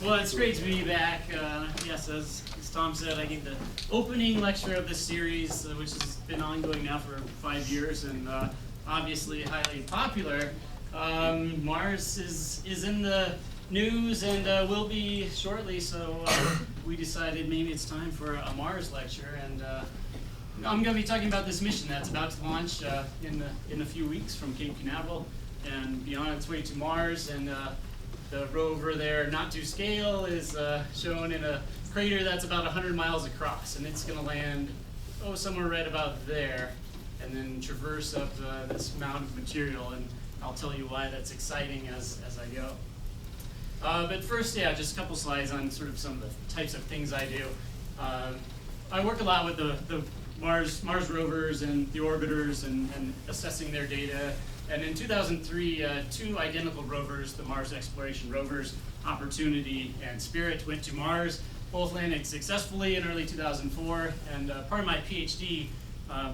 Well, it's great to be back. Yes, as Tom said, I gave the opening lecture of this series, which has been ongoing now for 5 years and obviously highly popular. Mars is in the news and will be shortly, so we decided maybe it's time for a Mars lecture. And I'm going to be talking about this mission that's about to launch in a few weeks from Cape Canaveral and be on its way to Mars. And the rover there, not to scale, is shown in a crater that's about 100 miles across, and it's going to land somewhere right about there, and then traverse up this mound of material. And I'll tell you why that's exciting as I go. But first, just a couple slides on sort of some of the types of things I do. I work a lot with the Mars rovers and the orbiters and assessing their data. And in 2003, two identical rovers, the Mars exploration rovers, Opportunity and Spirit, went to Mars. Both landed successfully in early 2004. And part of my PhD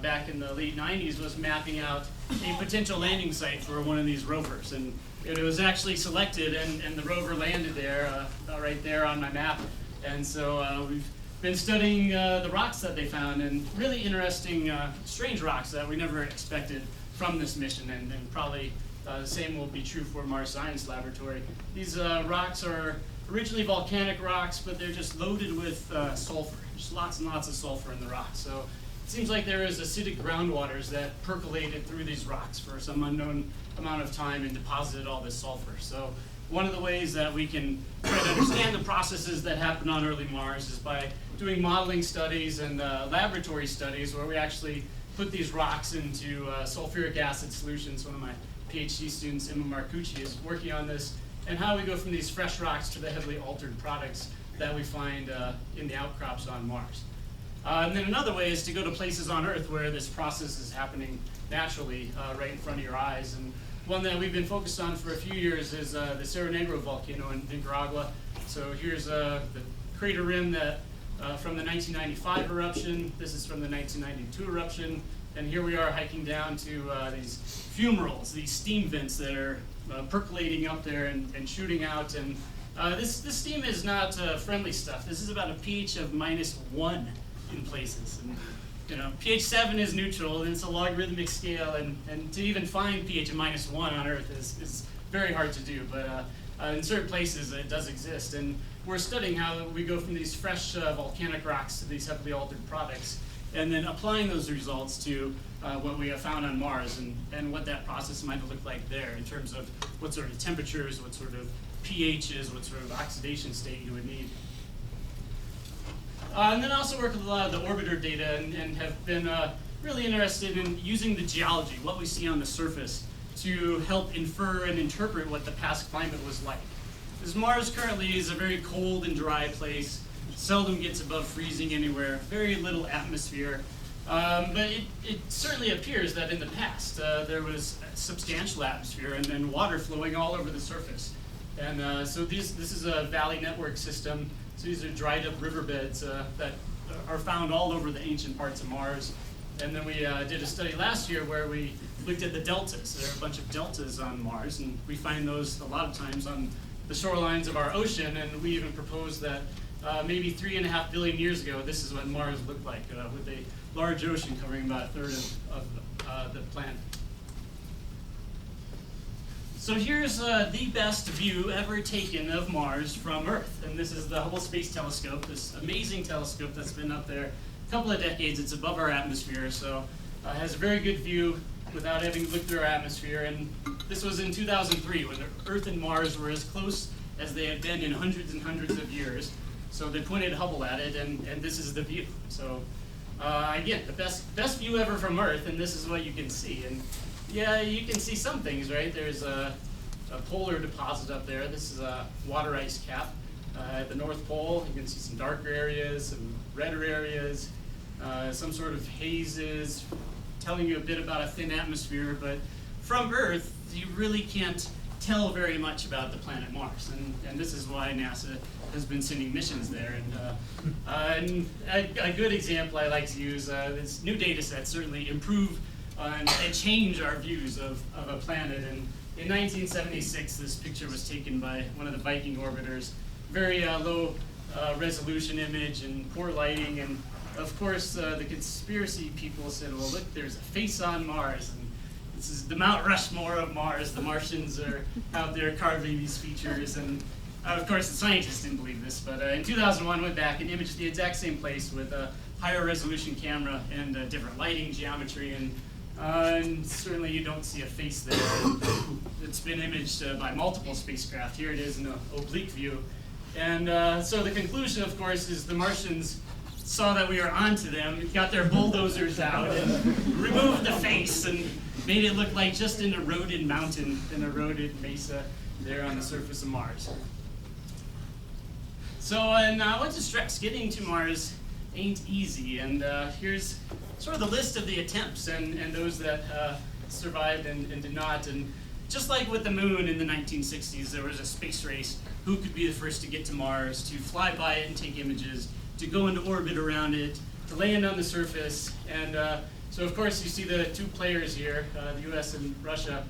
back in the late 90s was mapping out a potential landing site for one of these rovers. And it was actually selected, and the rover landed there, right there on my map. And so we've been studying the rocks that they found, and really interesting, strange rocks that we never expected from this mission, and probably the same will be true for Mars Science Laboratory. These rocks are originally volcanic rocks, but they're just loaded with sulfur, just lots and lots of sulfur in the rocks. So it seems like there is acidic groundwaters that percolated through these rocks for some unknown amount of time and deposited all this sulfur. So one of the ways that we can try to understand the processes that happen on early Mars is by doing modeling studies and laboratory studies where we actually put these rocks into sulfuric acid solutions. One of my PhD students, Emma Marcucci, is working on this, and how we go from these fresh rocks to the heavily altered products that we find in the outcrops on Mars. And then another way is to go to places on Earth where this process is happening naturally right in front of your eyes. And one that we've been focused on for a few years is the Cerro Negro volcano in Nicaragua. So here's the crater rim that from the 1995 eruption. This is from the 1992 eruption. And here we are hiking down to these fumaroles, these steam vents that are percolating up there and shooting out. And this steam is not friendly stuff. This is about a pH of -1 in places. And pH 7 is neutral, and it's a logarithmic scale, and to even find pH of -1 on Earth is very hard to do, but in certain places it does exist. And we're studying how we go from these fresh volcanic rocks to these heavily altered products, and then applying those results to what we have found on Mars, and what that process might look like there in terms of what sort of temperatures, what sort of pHs, what sort of oxidation state you would need. And then I also work with a lot of the orbiter data and have been really interested in using the geology, what we see on the surface, to help infer and interpret what the past climate was like. Because Mars currently is a very cold and dry place, seldom gets above freezing anywhere, very little atmosphere. But it certainly appears that in the past there was a substantial atmosphere and water flowing all over the surface. And so this is a valley network system. So these are dried up riverbeds that are found all over the ancient parts of Mars. And then we did a study last year where we looked at the deltas. There are a bunch of deltas on Mars, and we find those a lot of times on the shorelines of our ocean. And we even proposed that maybe 3.5 billion years ago, this is what Mars looked like, with a large ocean covering about a third of the planet. So here's the best view ever taken of Mars from Earth. And this is the Hubble Space Telescope, this amazing telescope that's been up there a couple of decades. It's above our atmosphere, so it has a very good view without having to look through our atmosphere. And this was in 2003, when Earth and Mars were as close as they had been in hundreds and hundreds of years. So they pointed Hubble at it, and this is the view. So again, the best view ever from Earth, and this is what you can see. And yeah, you can see some things, right? There's a polar deposit up there. This is a water ice cap. At the North Pole, you can see some darker areas, some redder areas, some sort of hazes, telling you a bit about a thin atmosphere. But from Earth, you really can't tell very much about the planet Mars. And this is why NASA has been sending missions there. And a good example I like to use, this new data sets certainly improve and change our views of a planet. And in 1976, this picture was taken by one of the Viking orbiters, very low resolution image and poor lighting. And of course, the conspiracy people said, well, look, there's a face on Mars. And this is the Mount Rushmore of Mars. The Martians are out there carving these features. And of course, the scientists didn't believe this. But in 2001, went back and imaged the exact same place with a higher resolution camera and different lighting, geometry, and certainly you don't see a face there. It's been imaged by multiple spacecraft. Here it is in an oblique view. And so the conclusion, of course, is the Martians saw that we were onto them, got their bulldozers out and removed the face and made it look like just an eroded mountain, an eroded mesa there on the surface of Mars. So, and what to stress, getting to Mars ain't easy, and here's sort of the list of the attempts and those that survived and did not. And just like with the moon in the 1960s, there was a space race. Who could be the first to get to Mars, to fly by it and take images, to go into orbit around it, to land on the surface. And so of course you see the two players here, the US and Russia.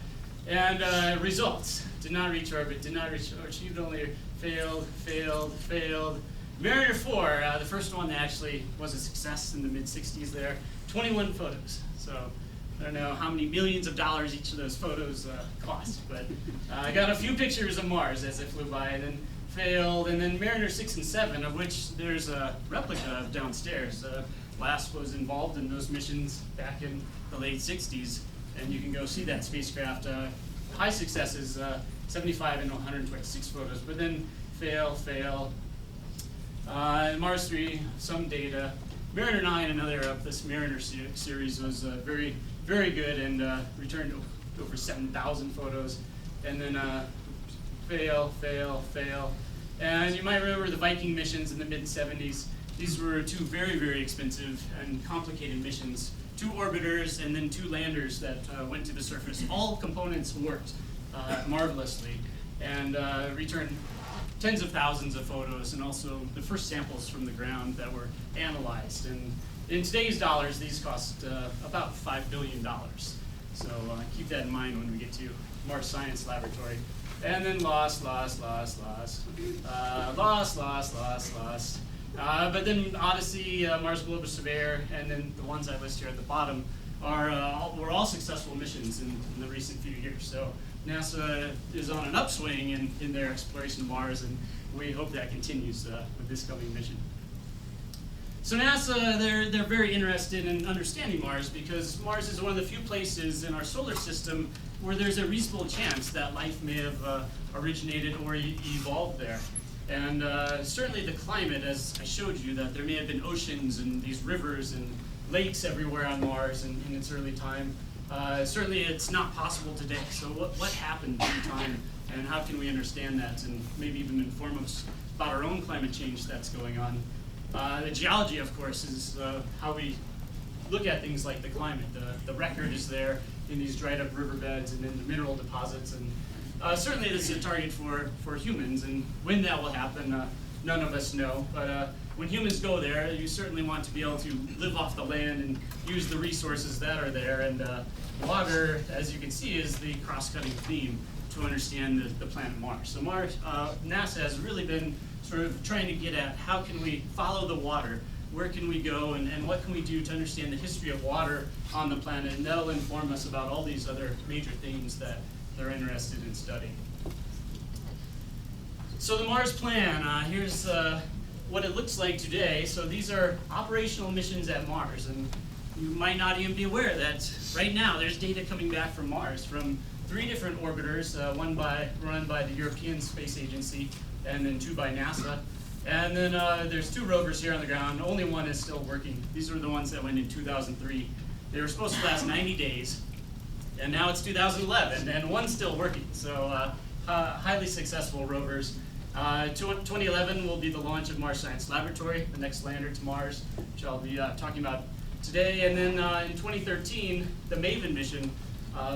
And results, did not reach orbit, did not reach, or achieved only, failed. Mariner 4, the first one that actually was a success in the mid-60s there, 21 photos. So I don't know how many millions of dollars each of those photos cost, but I got a few pictures of Mars as it flew by, and then failed. And then Mariner 6 and 7, of which there's a replica of downstairs. LASP was involved in those missions back in the late 60s, and you can go see that spacecraft. High successes, 75 and 126 photos, but then fail. Mars 3, some data. Mariner 9, another of this Mariner series, was very, very good and returned over 7,000 photos. And then fail. And you might remember the Viking missions in the mid-70s. These were two very, very expensive and complicated missions. 2 orbiters and then 2 landers that went to the surface. All components worked marvelously and returned tens of thousands of photos, and also the first samples from the ground that were analyzed. And in today's dollars, these cost about $5 billion. So keep that in mind when we get to Mars Science Laboratory. And then lost. But then Odyssey, Mars Global Surveyor, and then the ones I list here at the bottom were all successful missions in the recent few years. So NASA is on an upswing in their exploration of Mars, and we hope that continues with this coming mission. So NASA, they're very interested in understanding Mars because Mars is one of the few places in our solar system where there's a reasonable chance that life may have originated or evolved there. And certainly the climate, as I showed you, that there may have been oceans and these rivers and lakes everywhere on Mars in its early time. Certainly it's not possible today. So what happened in time, and how can we understand that, and maybe even inform us about our own climate change that's going on? The geology, of course, is how we look at things like the climate. The record is there in these dried up riverbeds and in the mineral deposits, and certainly this is a target for humans, and when that will happen, none of us know. But when humans go there, you certainly want to be able to live off the land and use the resources that are there. And water, as you can see, is the cross-cutting theme to understand the planet Mars. So NASA has really been sort of trying to get at how can we follow the water, where can we go, and what can we do to understand the history of water on the planet, and that'll inform us about all these other major themes that they're interested in studying. So the Mars plan, here's what it looks like today. So these are operational missions at Mars, and you might not even be aware that right now there's data coming back from Mars from 3 different orbiters, one run by the European Space Agency, and then 2 by NASA. And then there's 2 rovers here on the ground. Only one is still working. These are the ones that went in 2003. They were supposed to last 90 days, and now it's 2011, and one's still working. So highly successful rovers. 2011 will be the launch of Mars Science Laboratory, the next lander to Mars, which I'll be talking about today. And then in 2013, the MAVEN mission,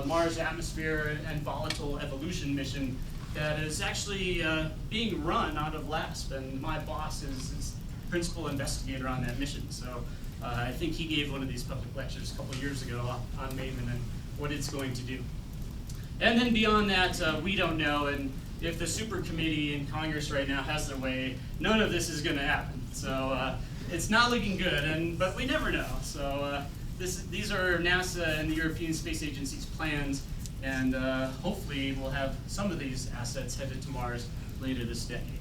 Mars Atmosphere and Volatile Evolution mission, that is actually being run out of LASP, and my boss is principal investigator on that mission. So I think he gave one of these public lectures a couple years ago on MAVEN and what it's going to do. And then beyond that, we don't know, and if the super committee in Congress right now has their way, none of this is going to happen. So it's not looking good, but we never know. So these are NASA and the European Space Agency's plans, and hopefully we'll have some of these assets headed to Mars later this decade.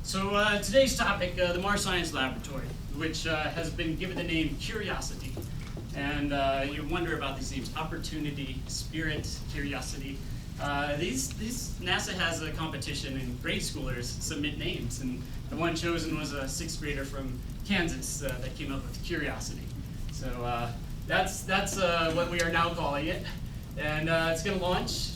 So today's topic, the Mars Science Laboratory, which has been given the name Curiosity. And you wonder about these names: Opportunity, Spirit, Curiosity. NASA has a competition, and grade schoolers submit names, and the one chosen was a 6th grader from Kansas that came up with Curiosity. So that's what we are now calling it, and it's going to launch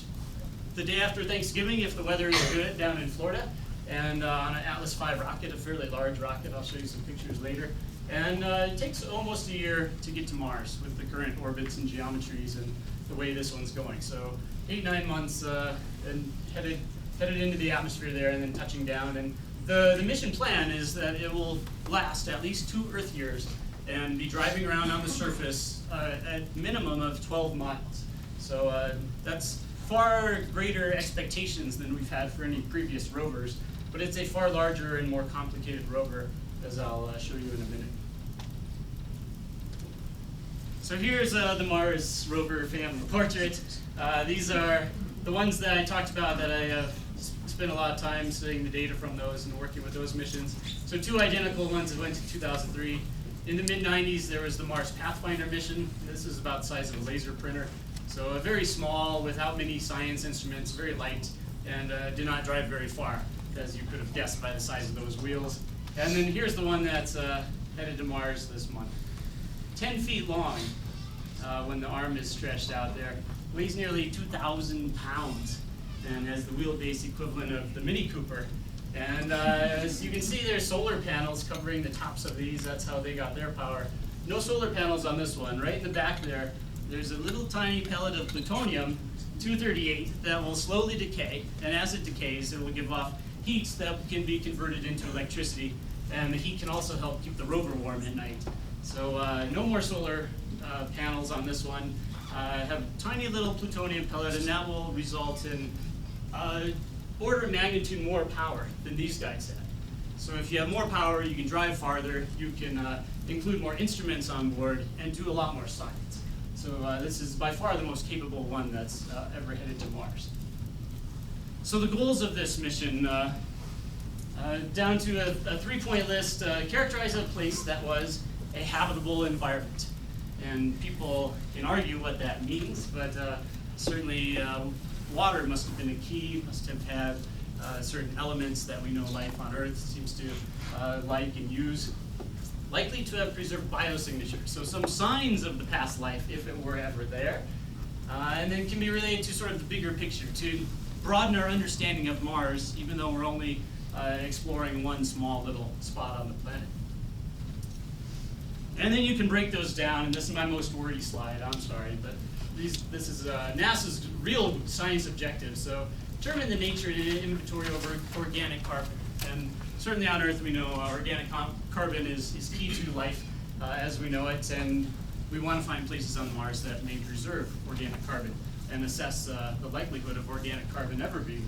the day after Thanksgiving if the weather is good down in Florida, and on an Atlas V rocket, a fairly large rocket. I'll show you some pictures later. And it takes almost a year to get to Mars with the current orbits and geometries and the way this one's going. So 8-9 months and headed into the atmosphere there and then touching down. And the mission plan is that it will last at least 2 Earth years and be driving around on the surface at minimum of 12 miles. So that's far greater expectations than we've had for any previous rovers, but it's a far larger and more complicated rover, as I'll show you in a minute. So here's the Mars rover family portrait. These are the ones that I talked about that I spent a lot of time studying the data from those and working with those missions. So 2 identical ones that went to 2003. In the mid-90s, there was the Mars Pathfinder mission. This is about the size of a laser printer. So very small, without many science instruments, very light, and did not drive very far, as you could have guessed by the size of those wheels. And then here's the one that's headed to Mars this month. 10 feet long when the arm is stretched out there. Weighs nearly 2,000 pounds and has the wheelbase equivalent of the Mini Cooper. And as you can see, there's solar panels covering the tops of these. That's how they got their power. No solar panels on this one. Right in the back there, there's a little tiny pellet of plutonium-238 that will slowly decay. And as it decays, it will give off heat that can be converted into electricity. And the heat can also help keep the rover warm at night. So no more solar panels on this one. Have tiny little plutonium pellet, and that will result in order of magnitude more power than these guys had. So if you have more power, you can drive farther, you can include more instruments on board, and do a lot more science. So this is by far the most capable one that's ever headed to Mars. So the goals of this mission, down to a 3-point list, characterize a place that was a habitable environment. And people can argue what that means, but certainly water must have been a key, must have had certain elements that we know life on Earth seems to like and use. Likely to have preserved biosignatures, so some signs of the past life if it were ever there. And then can be related to sort of the bigger picture, to broaden our understanding of Mars, even though we're only exploring one small little spot on the planet. And then you can break those down, and this is my most wordy slide, I'm sorry, but this is NASA's real science objective. So determine the nature and inventory of organic carbon. And certainly on Earth we know organic carbon is key to life as we know it, and we want to find places on Mars that may preserve organic carbon and assess the likelihood of organic carbon ever being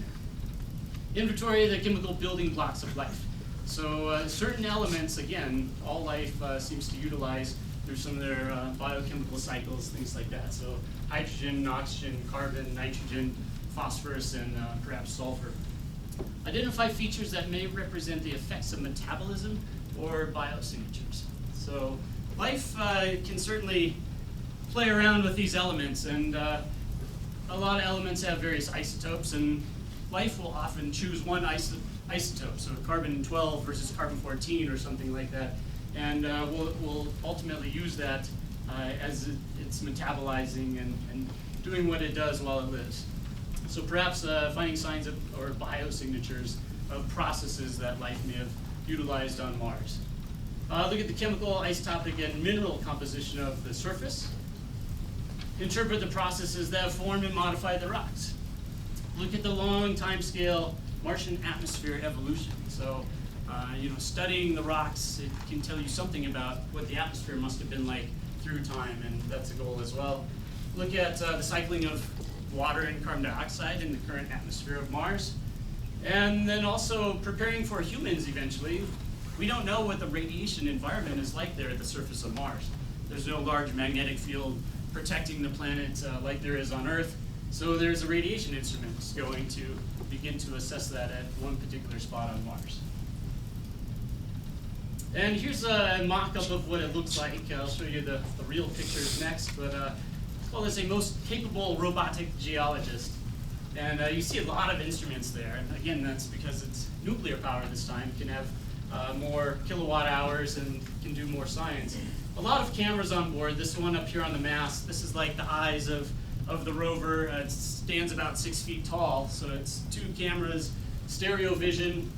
there. Inventory the chemical building blocks of life. So certain elements, again, all life seems to utilize through some of their biochemical cycles, things like that. So hydrogen, oxygen, carbon, nitrogen, phosphorus, and perhaps sulfur. Identify features that may represent the effects of metabolism or biosignatures. So life can certainly play around with these elements, and a lot of elements have various isotopes, and life will often choose one isotope, so carbon-12 versus carbon-14 or something like that, and we'll ultimately use that as it's metabolizing and doing what it does while it lives. So perhaps finding signs of or biosignatures of processes that life may have utilized on Mars. Look at the chemical, isotopic, and mineral composition of the surface. Interpret the processes that have formed and modified the rocks. Look at the long time scale Martian atmosphere evolution. So, studying the rocks, it can tell you something about what the atmosphere must have been like through time, and that's a goal as well. Look at the cycling of water and carbon dioxide in the current atmosphere of Mars. And then also preparing for humans eventually. We don't know what the radiation environment is like there at the surface of Mars. There's no large magnetic field protecting the planet like there is on Earth. So there's a radiation instrument going to begin to assess that at one particular spot on Mars. And here's a mock-up of what it looks like. I'll show you the real pictures next, but let's call this a most capable robotic geologist. And you see a lot of instruments there. And again, that's because it's nuclear power this time. It can have more kilowatt hours and can do more science. A lot of cameras on board. This one up here on the mast, this is like the eyes of the rover. It stands about 6 feet tall, so it's 2 cameras, stereo vision,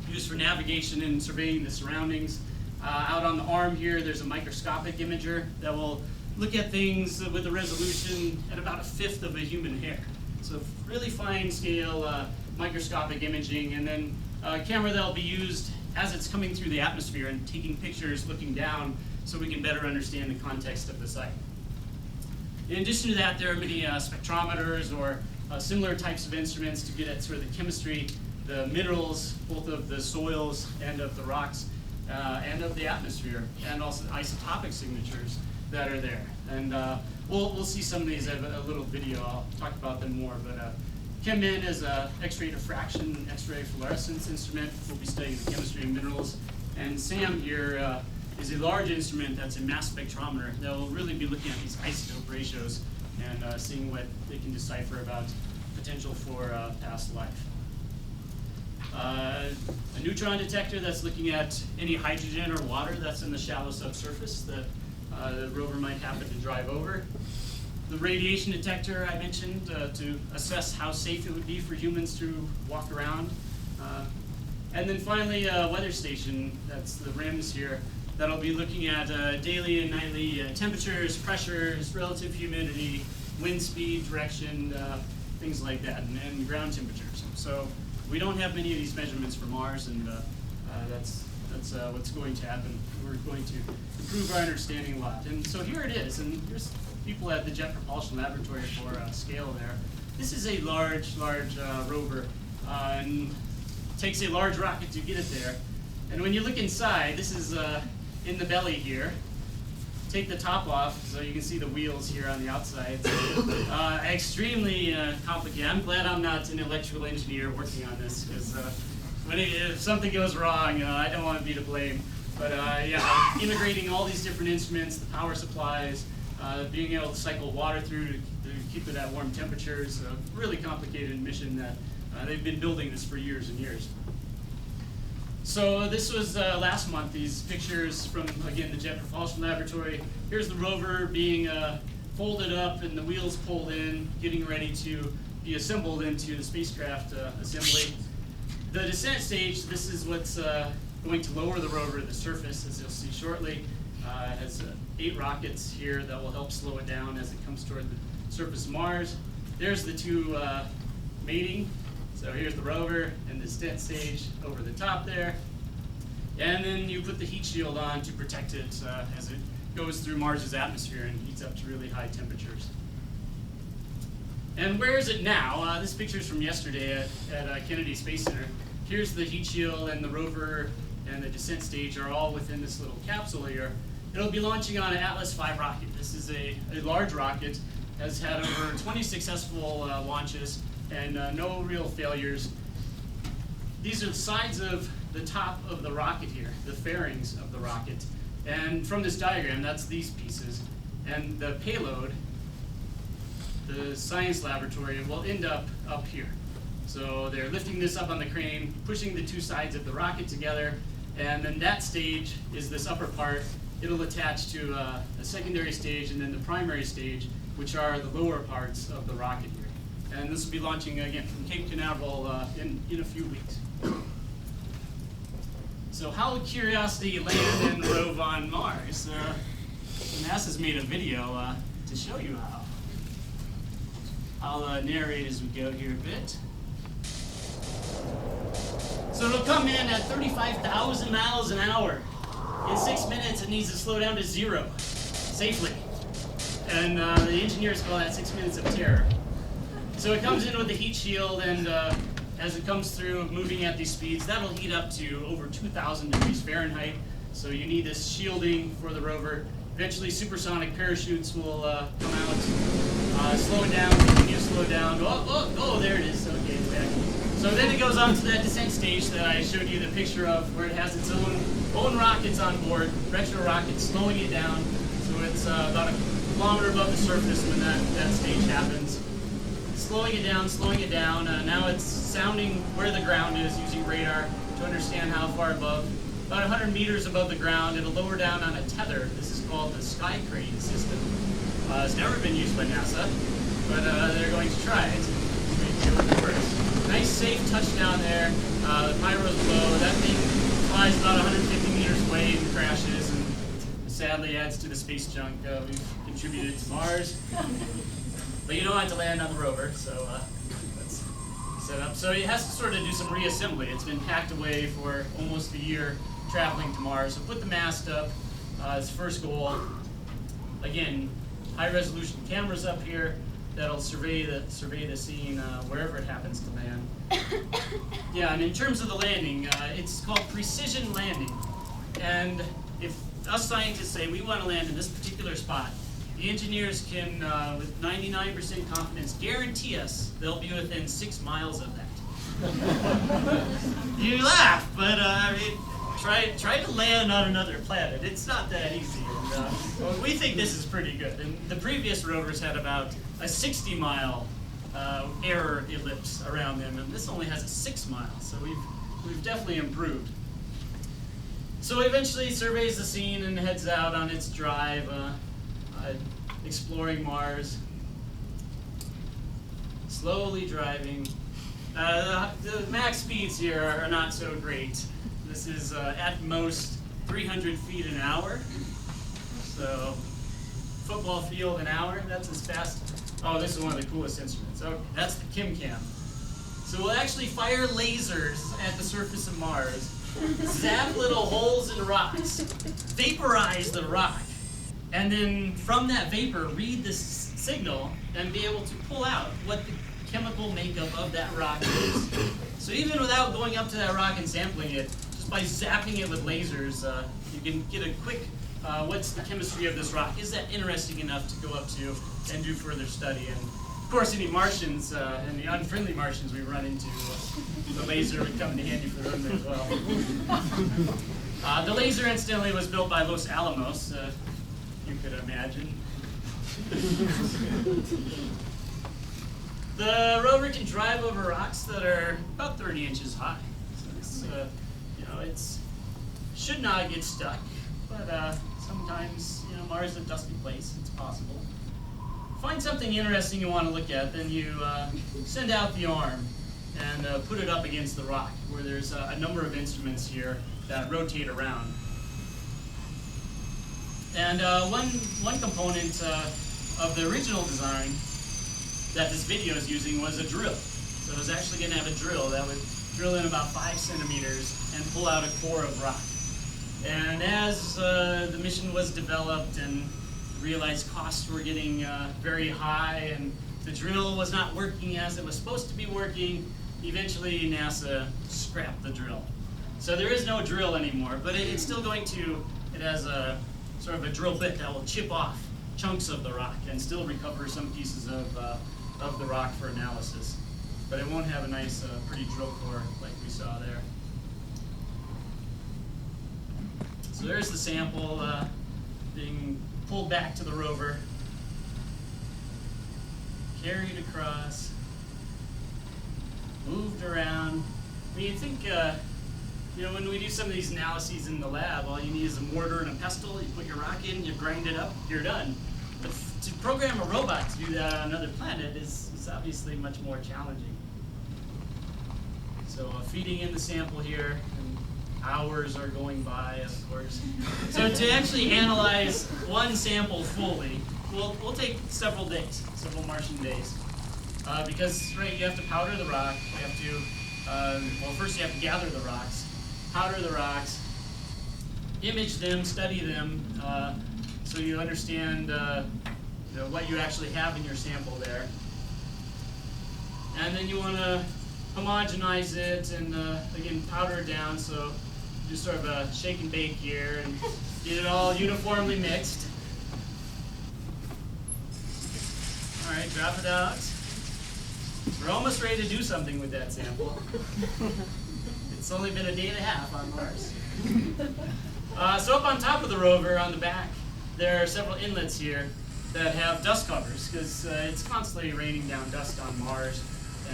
used for navigation and surveying the surroundings. Out on the arm here, there's a microscopic imager that will look at things with a resolution at about 1/5 of a human hair. So really fine scale microscopic imaging, and then a camera that will be used as it's coming through the atmosphere and taking pictures looking down so we can better understand the context of the site. In addition to that, there are many spectrometers or similar types of instruments to get at sort of the chemistry, the minerals, both of the soils and of the rocks, and of the atmosphere, and also isotopic signatures that are there. And we'll see some of these in a little video. I'll talk about them more. But ChemIn is an X-ray diffraction, X-ray fluorescence instrument. We'll be studying the chemistry of minerals. And SAM here is a large instrument that's a mass spectrometer that will really be looking at these isotope ratios and seeing what they can decipher about potential for past life. A neutron detector that's looking at any hydrogen or water that's in the shallow subsurface that the rover might happen to drive over. The radiation detector I mentioned to assess how safe it would be for humans to walk around. And then finally, a weather station, that's the RIMS here, that'll be looking at daily and nightly temperatures, pressures, relative humidity, wind speed, direction, things like that, and ground temperatures. So we don't have many of these measurements for Mars, and that's what's going to happen. We're going to improve our understanding a lot. And so here it is, and here's people at the Jet Propulsion Laboratory for scale there. This is a large rover, and it takes a large rocket to get it there. And when you look inside, this is in the belly here. Take the top off so you can see the wheels here on the outside. Extremely complicated. I'm glad I'm not an electrical engineer working on this, because if something goes wrong, I don't want to be to blame. But yeah, integrating all these different instruments, the power supplies, being able to cycle water through to keep it at warm temperatures, a really complicated mission that they've been building this for years and years. So this was last month, these pictures from, again, the Jet Propulsion Laboratory. Here's the rover being folded up and the wheels pulled in, getting ready to be assembled into the spacecraft assembly. The descent stage, this is what's going to lower the rover to the surface, as you'll see shortly. It has 8 rockets here that will help slow it down as it comes toward the surface of Mars. There's the 2 mating. So here's the rover and the descent stage over the top there. And then you put the heat shield on to protect it as it goes through Mars's atmosphere and heats up to really high temperatures. And where is it now? This picture is from yesterday at Kennedy Space Center. Here's the heat shield, and the rover and the descent stage are all within this little capsule here. It'll be launching on an Atlas V rocket. This is a large rocket, has had over 20 successful launches and no real failures. These are the sides of the top of the rocket here, the fairings of the rocket. And from this diagram, that's these pieces. And the payload, the science laboratory, will end up here. So they're lifting this up on the crane, pushing the 2 sides of the rocket together, and then that stage is this upper part. It'll attach to a secondary stage and then the primary stage, which are the lower parts of the rocket here. And this will be launching again from Cape Canaveral in a few weeks. So how would Curiosity land and rove on Mars? NASA's made a video to show you how. I'll narrate as we go here a bit. So it'll come in at 35,000 miles an hour. In 6 minutes, it needs to slow down to 0 safely. And the engineers call that 6 minutes of terror. So it comes in with the heat shield, and as it comes through, moving at these speeds, that'll heat up to over 2,000 degrees Fahrenheit. So you need this shielding for the rover. Eventually, supersonic parachutes will come out, slow it down, continue to slow down. Oh, there it is. Okay, it's back. So then it goes on to that descent stage that I showed you the picture of, where it has its own rockets on board, retro rockets, slowing it down. So it's about a kilometer above the surface when that stage happens. Slowing it down. Now it's sounding where the ground is using radar to understand how far above. About 100 meters above the ground, it'll lower down on a tether. This is called the sky crane system. It's never been used by NASA, but they're going to try it. See if it works. Nice safe touchdown there. The pyro's low. That thing flies about 150 meters away and crashes, and sadly adds to the space junk we've contributed to Mars. But you don't have to land on the rover, so that's set up. So it has to sort of do some reassembly. It's been packed away for almost a year traveling to Mars. So put the mast up. Its first goal. Again, high-resolution cameras up here that'll survey the scene wherever it happens to land. Yeah, and in terms of the landing, it's called precision landing. And if us scientists say we want to land in this particular spot, the engineers can, with 99% confidence, guarantee us they'll be within 6 miles of that. You laugh, but I mean, try to land on another planet. It's not that easy. And, we think this is pretty good. And the previous rovers had about a 60-mile error ellipse around them, and this only has a 6 mile. So we've definitely improved. So it eventually surveys the scene and heads out on its drive. Exploring Mars, slowly driving. The max speeds here are not so great. This is at most 300 feet an hour. So football field an hour, that's as fast. Oh, this is one of the coolest instruments. Okay, that's the ChemCam. So we'll actually fire lasers at the surface of Mars, zap little holes in rocks, vaporize the rock, and then from that vapor, read this signal and be able to pull out what the chemical makeup of that rock is. So even without going up to that rock and sampling it, just by zapping it with lasers, you can get a quick, what's the chemistry of this rock? Is that interesting enough to go up to and do further study? And of course, any Martians and the unfriendly Martians we run into, the laser would come in handy for them as well. The laser, incidentally, was built by Los Alamos. You could imagine. The rover can drive over rocks that are about 30 inches high. So it's, it's should not get stuck, but sometimes, Mars is a dusty place. It's possible. Find something interesting you want to look at, then you send out the arm and put it up against the rock, where there's a number of instruments here that rotate around. And one component of the original design that this video is using was a drill. So it was actually going to have a drill that would drill in about 5 centimeters and pull out a core of rock. And as the mission was developed and realized costs were getting very high and the drill was not working as it was supposed to be working, eventually NASA scrapped the drill. So there is no drill anymore, but it's still going to, it has a sort of a drill bit that will chip off chunks of the rock and still recover some pieces of the rock for analysis. But it won't have a nice, pretty drill core like we saw there. So there's the sample being pulled back to the rover, carried across, moved around. I mean, you think, when we do some of these analyses in the lab, all you need is a mortar and a pestle. You put your rock in, you grind it up, you're done. But to program a robot to do that on another planet is obviously much more challenging. So feeding in the sample here, and hours are going by, of course. So to actually analyze one sample fully, we'll take several days, several Martian days. Because, right, you have to powder the rock, you have to, first you have to gather the rocks, powder the rocks, image them, study them, so you understand what you actually have in your sample there. and then you want to homogenize it and again powder it down. So do sort of a shake and bake here and get it all uniformly mixed. All right, drop it out. We're almost ready to do something with that sample. It's only been a day and a half on Mars. So up on top of the rover, on the back, there are several inlets here that have dust covers, because it's constantly raining down dust on Mars,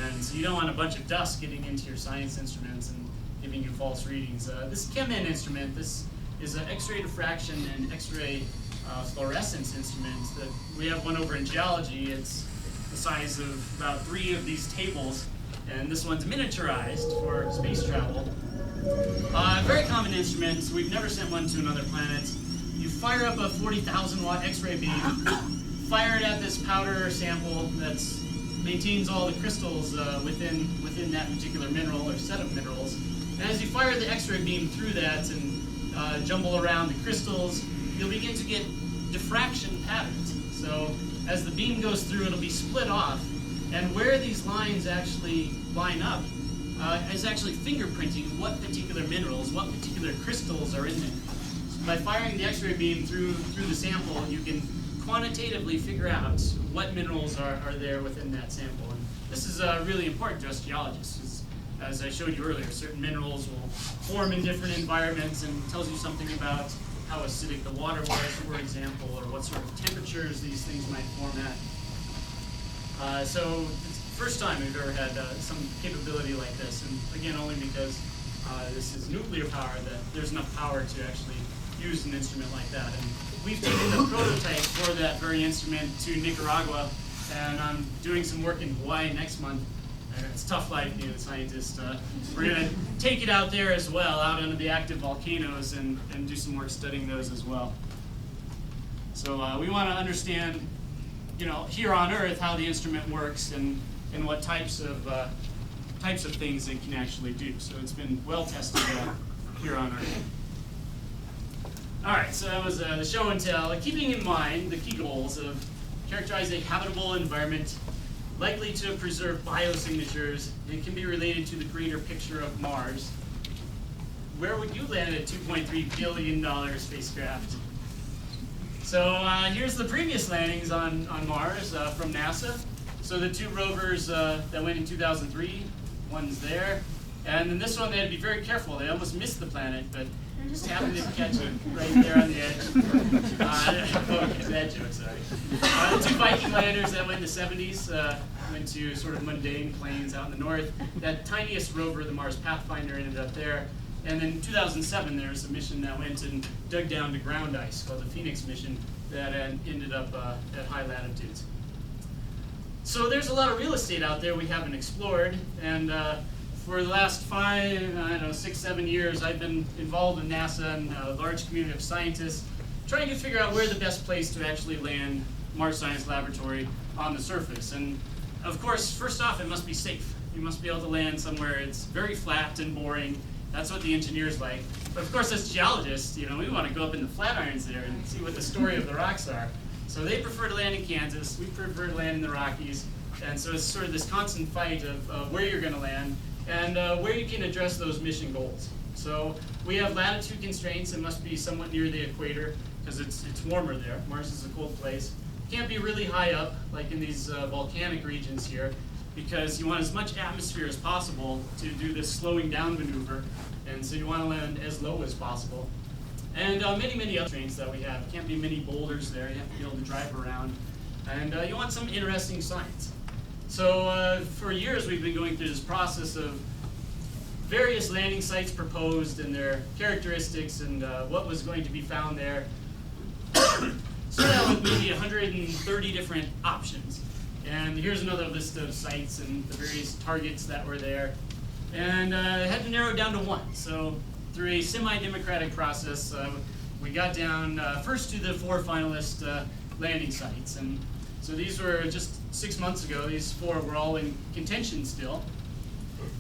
and so you don't want a bunch of dust getting into your science instruments and giving you false readings. This ChemIn instrument, this is an X-ray diffraction and X-ray fluorescence instrument. That we have one over in Geology. It's the size of about 3 of these tables, and this one's miniaturized for space travel. Very common instrument. We've never sent one to another planet. You fire up a 40,000 watt X-ray beam, fire it at this powder sample that maintains all the crystals within that particular mineral or set of minerals. And as you fire the X-ray beam through that and jumble around the crystals, you'll begin to get diffraction patterns. So as the beam goes through, it'll be split off, and where these lines actually line up is actually fingerprinting what particular minerals, what particular crystals are in there. So by firing the X-ray beam through the sample, you can quantitatively figure out what minerals are there within that sample. And this is really important to us geologists. As I showed you earlier, certain minerals will form in different environments and tells you something about how acidic the water was, for example, or what sort of temperatures these things might form at. So it's the first time we've ever had some capability like this, and again, only because this is nuclear power, that there's enough power to actually use an instrument like that. And we've taken the prototype for that very instrument to Nicaragua, and I'm doing some work in Hawaii next month. It's tough life being a scientist. We're going to take it out there as well, out under the active volcanoes, and do some work studying those as well. So we want to understand, here on Earth, how the instrument works and what types of things it can actually do. So it's been well tested here on Earth. All right, so that was the show and tell. Keeping in mind the key goals of characterize a habitable environment, likely to preserve biosignatures, and can be related to the greater picture of Mars. Where would you land a $2.3 billion spacecraft? So here's the previous landings on Mars from NASA. So the 2 rovers that went in 2003, one's there. And then this one, they had to be very careful. They almost missed the planet, but just happened to catch it right there on the edge. Okay, bad joke, sorry. The 2 Viking landers that went in the 70s went to sort of mundane plains out in the north. That tiniest rover, the Mars Pathfinder, ended up there. And then in 2007, there was a mission that went and dug down to ground ice called the Phoenix mission that ended up at high latitudes. So there's a lot of real estate out there we haven't explored, and for the last 6, 7 years, I've been involved in NASA and a large community of scientists trying to figure out where the best place to actually land Mars Science Laboratory on the surface. And of course, first off, it must be safe. You must be able to land somewhere it's very flat and boring. That's what the engineers like. But of course, as geologists, we want to go up in the Flatirons there and see what the story of the rocks are. So they prefer to land in Kansas. We prefer to land in the Rockies. And so it's sort of this constant fight of where you're going to land and where you can address those mission goals. So we have latitude constraints. It must be somewhat near the equator because it's warmer there. Mars is a cold place. Can't be really high up like in these volcanic regions here, because you want as much atmosphere as possible to do this slowing down maneuver, and so you want to land as low as possible. And many other constraints that we have. Can't be many boulders there. You have to be able to drive around, and you want some interesting science. So for years we've been going through this process of various landing sites proposed and their characteristics and what was going to be found there. Started out with maybe 130 different options. And here's another list of sites and the various targets that were there. And I had to narrow it down to 1. So through a semi-democratic process, we got down first to the 4 finalist landing sites. And so these were just 6 months ago. These 4 were all in contention still.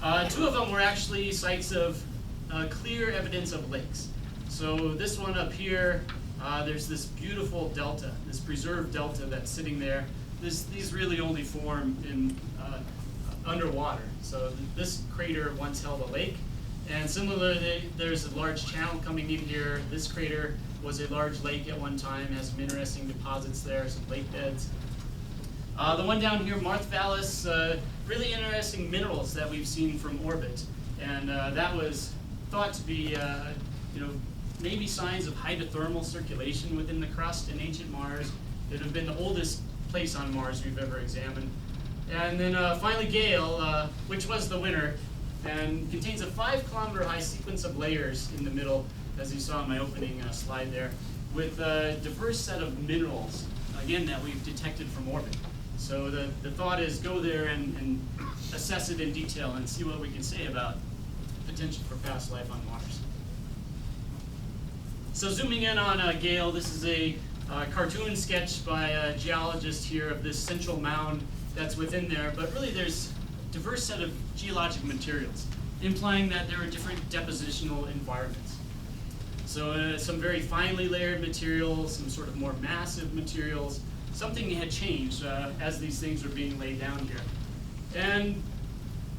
2 of them were actually sites of clear evidence of lakes. So this one up here, there's this beautiful delta, this preserved delta that's sitting there. These really only form in underwater. So this crater once held a lake, and similarly, there's a large channel coming in here. This crater was a large lake at one time, has some interesting deposits there, some lake beds. The one down here, Marth-Vallis, really interesting minerals that we've seen from orbit, and that was thought to be, maybe signs of hydrothermal circulation within the crust in ancient Mars. It would have been the oldest place on Mars we've ever examined. And then finally Gale, which was the winner, and contains a 5-kilometer high sequence of layers in the middle, as you saw in my opening slide there, with a diverse set of minerals, again, that we've detected from orbit. So the thought is go there and assess it in detail and see what we can say about potential for past life on Mars. So zooming in on Gale, this is a cartoon sketch by a geologist here of this central mound that's within there, but really there's a diverse set of geologic materials, implying that there are different depositional environments. So some very finely layered materials, some sort of more massive materials. Something had changed as these things were being laid down here. And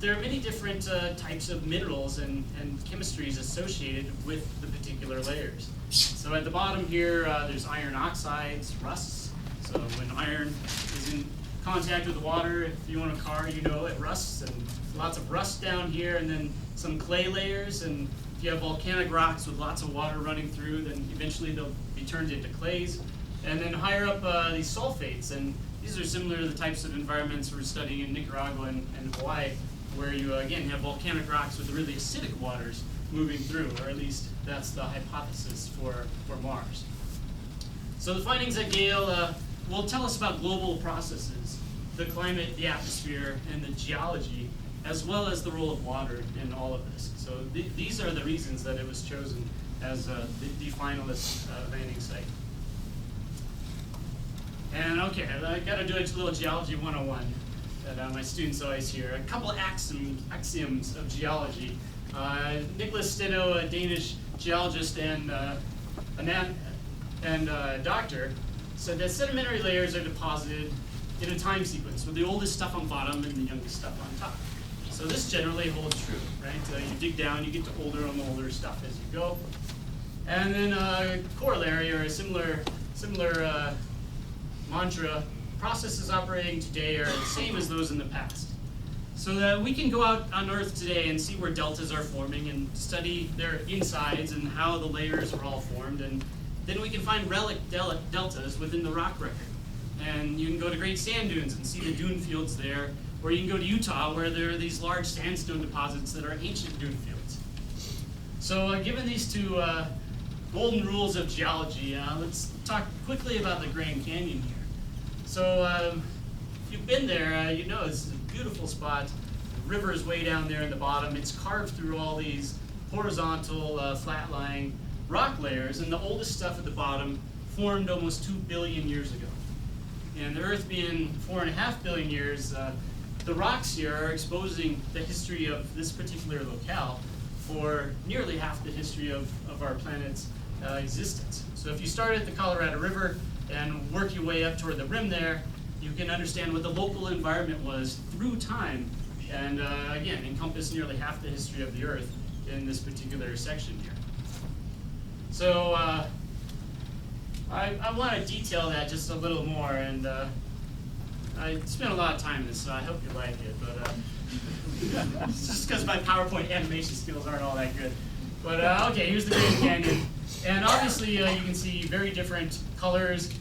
there are many different types of minerals and chemistries associated with the particular layers. So at the bottom here, there's iron oxides, rusts. So when iron is in contact with the water, if you own a car, you know it rusts, and lots of rust down here, and then some clay layers, and if you have volcanic rocks with lots of water running through, then eventually they'll be turned into clays. And then higher up, these sulfates, and these are similar to the types of environments we're studying in Nicaragua and Hawaii, where you, again, have volcanic rocks with really acidic waters moving through, or at least that's the hypothesis for Mars. So the findings at Gale will tell us about global processes, the climate, the atmosphere, and the geology, as well as the role of water in all of this. So these are the reasons that it was chosen as the finalist landing site. And okay, I got to do a little Geology 101 that my students always hear. A couple axioms of geology. Nicholas Steno, a Danish geologist and doctor, said that sedimentary layers are deposited in a time sequence, with the oldest stuff on bottom and the youngest stuff on top. So this generally holds true, right? You dig down, you get to older and older stuff as you go. And then corollary, or a similar mantra, processes operating today are the same as those in the past. So that we can go out on Earth today and see where deltas are forming and study their insides and how the layers were all formed, and then we can find relic deltas within the rock record. And you can go to Great Sand Dunes and see the dune fields there, or you can go to Utah where there are these large sandstone deposits that are ancient dune fields. So given these two golden rules of geology, let's talk quickly about the Grand Canyon here. So if you've been there, you know it's a beautiful spot. The river is way down there in the bottom. It's carved through all these horizontal, flat-lying rock layers, and the oldest stuff at the bottom formed almost 2 billion years ago. And the Earth being 4.5 billion years, the rocks here are exposing the history of this particular locale for nearly half the history of our planet's existence. So if you start at the Colorado River and work your way up toward the rim there, you can understand what the local environment was through time, and again, encompass nearly half the history of the Earth in this particular section here. So I want to detail that just a little more, and I spent a lot of time in this, so I hope you like it, but it's just because my PowerPoint animation skills aren't all that good. But okay, here's the Grand Canyon. And obviously you can see very different colors,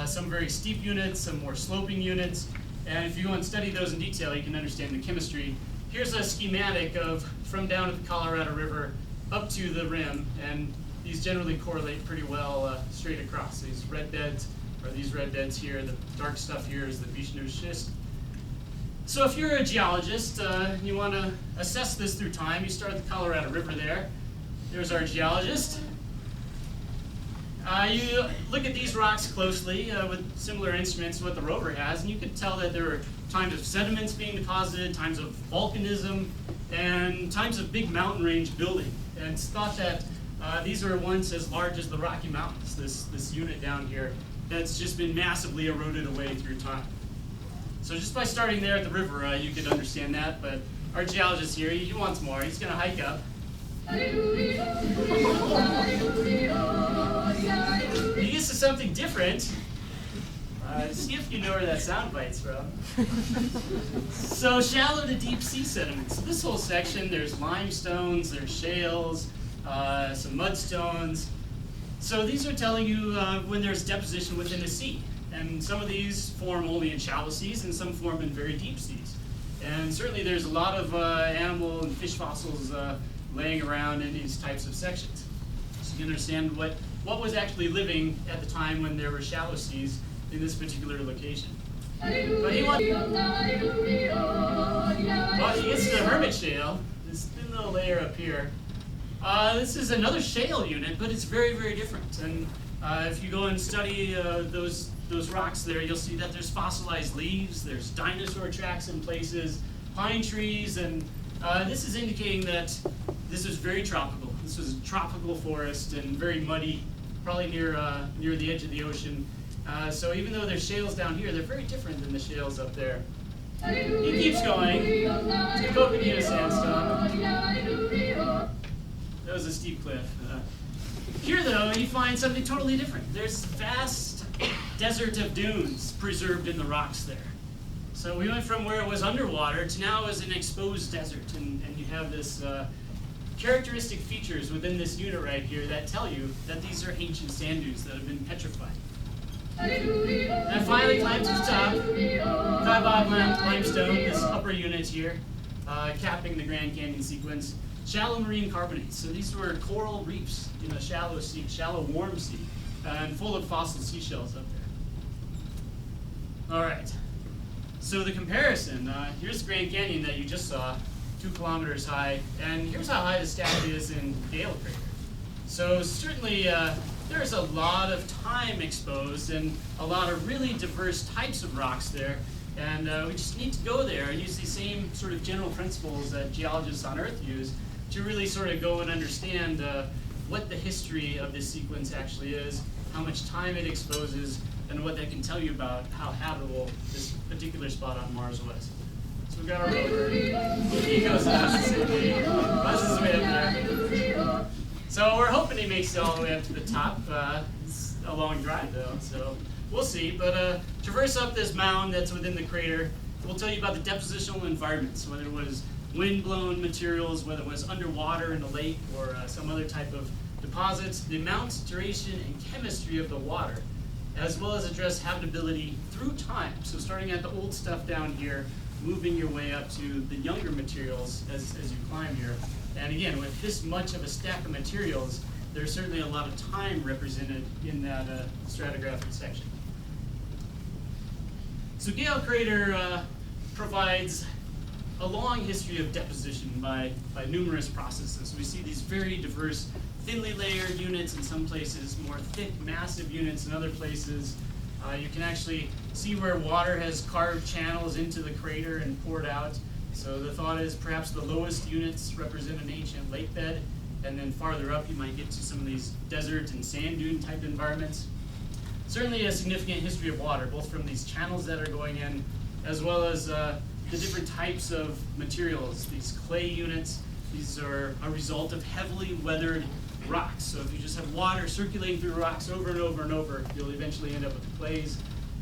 some very steep units, some more sloping units. And if you go and study those in detail, you can understand the chemistry. Here's a schematic of from down at the Colorado River up to the rim, and these generally correlate pretty well straight across. These red beds are these red beds here. The dark stuff here is the Vishnu schist. So if you're a geologist and you want to assess this through time, you start at the Colorado River there. There's our geologist. You look at these rocks closely with similar instruments to what the rover has, and you can tell that there are times of sediments being deposited, times of volcanism, and times of big mountain range building. And it's thought that these are once as large as the Rocky Mountains, this unit down here, that's just been massively eroded away through time. So just by starting there at the river, you could understand that, but our geologist here, he wants more. He's going to hike up. He gets to something different. See if you know where that sound bite's from. So shallow to deep sea sediments. This whole section, there's limestones, there's shales, some mudstones. So these are telling you when there's deposition within a sea. And some of these form only in shallow seas and some form in very deep seas. And certainly there's a lot of animal and fish fossils laying around in these types of sections. So you can understand what was actually living at the time when there were shallow seas in this particular location. But he gets to the Hermit Shale, this thin little layer up here. This is another shale unit, but it's very, very different. And if you go and study those rocks there, you'll see that there's fossilized leaves, there's dinosaur tracks in places, pine trees, and this is indicating that this was very tropical. This was a tropical forest and very muddy, probably near the edge of the ocean. So even though there's shales down here, they're very different than the shales up there. He keeps going to Coconina sandstone. That was a steep cliff. Here, though, you find something totally different. There's vast desert of dunes preserved in the rocks there. So we went from where it was underwater to now as an exposed desert, and you have this characteristic features within this unit right here that tell you that these are ancient sand dunes that have been petrified. And finally climbed to the top, Kaibab limestone, this upper unit here, capping the Grand Canyon sequence. Shallow marine carbonates. So these were coral reefs in a shallow sea, shallow warm sea, and full of fossil seashells up there. All right. So the comparison, here's the Grand Canyon that you just saw, 2 kilometers high, and here's how high the stack is in Gale Crater. So certainly there's a lot of time exposed and a lot of really diverse types of rocks there. And we just need to go there and use the same sort of general principles that geologists on Earth use to really sort of go and understand what the history of this sequence actually is, how much time it exposes, and what that can tell you about how habitable this particular spot on Mars was. So we've got our rover. He goes buzzes his way up there. So we're hoping he makes it all the way up to the top. It's a long drive though, so we'll see. But traverse up this mound that's within the crater. We'll tell you about the depositional environments, whether it was wind-blown materials, whether it was underwater in the lake or some other type of deposits, the amount, duration, and chemistry of the water, as well as address habitability through time. So starting at the old stuff down here, moving your way up to the younger materials as you climb here. And again, with this much of a stack of materials, there's certainly a lot of time represented in that stratigraphic section. So Gale Crater provides a long history of deposition by numerous processes. We see these very diverse, thinly layered units in some places, more thick, massive units in other places. You can actually see where water has carved channels into the crater and poured out. So the thought is perhaps the lowest units represent an ancient lake bed, and then farther up you might get to some of these desert and sand dune type environments. Certainly a significant history of water, both from these channels that are going in, as well as the different types of materials. These clay units, these are a result of heavily weathered rocks. So if you just have water circulating through rocks over and over and over, you'll eventually end up with the clays.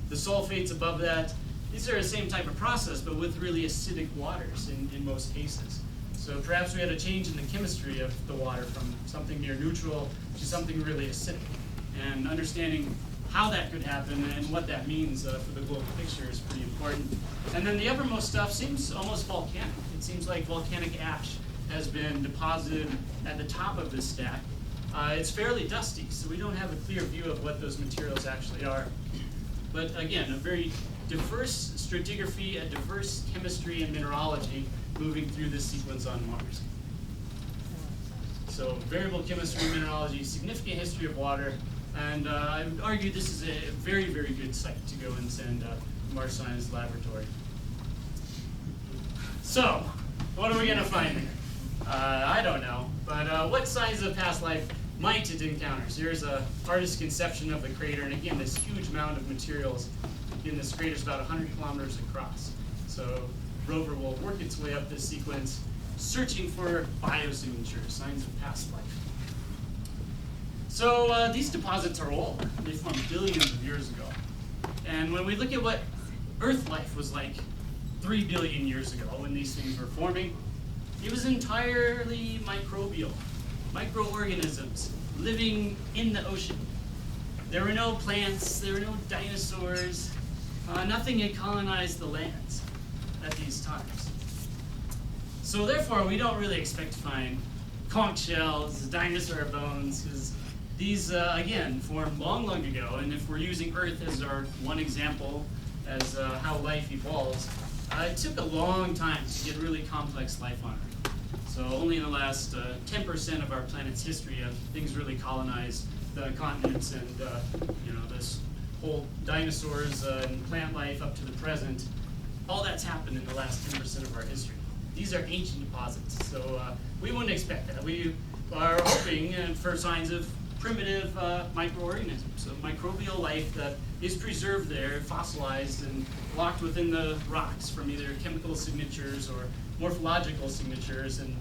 The sulfates above that, these are the same type of process, but with really acidic waters in most cases. So perhaps we had a change in the chemistry of the water from something near neutral to something really acidic. And understanding how that could happen and what that means for the global picture is pretty important. And then the uppermost stuff seems almost volcanic. It seems like volcanic ash has been deposited at the top of this stack. It's fairly dusty, so we don't have a clear view of what those materials actually are. But again, a very diverse stratigraphy, a diverse chemistry and mineralogy moving through this sequence on Mars. So variable chemistry, mineralogy, significant history of water, and I would argue this is a very, very good site to go and send Mars Science Laboratory. So, what are we going to find there? I don't know, but what signs of past life might it encounter? So here's an artist's conception of the crater, and again, this huge mound of materials. Again, this crater is about 100 kilometers across. So Rover will work its way up this sequence, searching for biosignatures, signs of past life. So these deposits are old. They formed billions of years ago. And when we look at what Earth life was like 3 billion years ago when these things were forming, it was entirely microbial, microorganisms living in the ocean. There were no plants, there were no dinosaurs, nothing had colonized the lands at these times. So therefore, we don't really expect to find conch shells, dinosaur bones, because these, again, formed long, long ago, and if we're using Earth as our one example as how life evolves, it took a long time to get really complex life on Earth. So only in the last 10% of our planet's history have things really colonized the continents and this whole dinosaurs and plant life up to the present. All that's happened in the last 10% of our history. These are ancient deposits, so we wouldn't expect that. We are hoping for signs of primitive microorganisms, so microbial life that is preserved there, fossilized and locked within the rocks from either chemical signatures or morphological signatures. And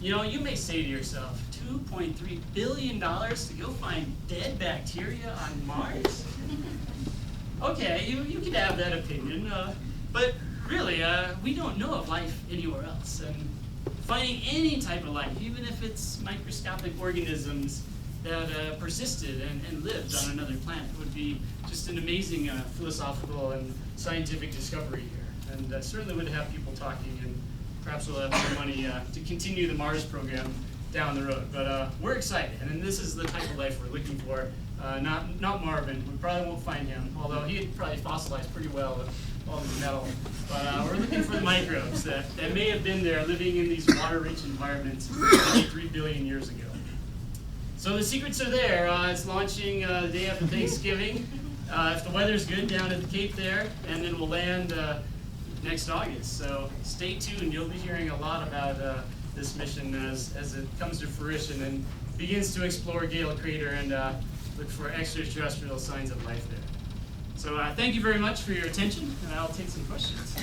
you may say to yourself, $2.3 billion to go find dead bacteria on Mars? Okay, you could have that opinion, but really, we don't know of life anywhere else. And finding any type of life, even if it's microscopic organisms that persisted and lived on another planet, would be just an amazing philosophical and scientific discovery here. And certainly would have people talking, and perhaps we'll have more money to continue the Mars program down the road. But we're excited, and this is the type of life we're looking for. Not Marvin. We probably won't find him, although he'd probably fossilized pretty well with all his metal. But we're looking for the microbes that may have been there living in these water-rich environments maybe 3 billion years ago. So the secrets are there. It's launching the day after Thanksgiving. If the weather's good, down at the Cape there, and then we'll land next August. So stay tuned. You'll be hearing a lot about this mission as it comes to fruition and begins to explore Gale Crater and look for extraterrestrial signs of life there. So thank you very much for your attention, and I'll take some questions.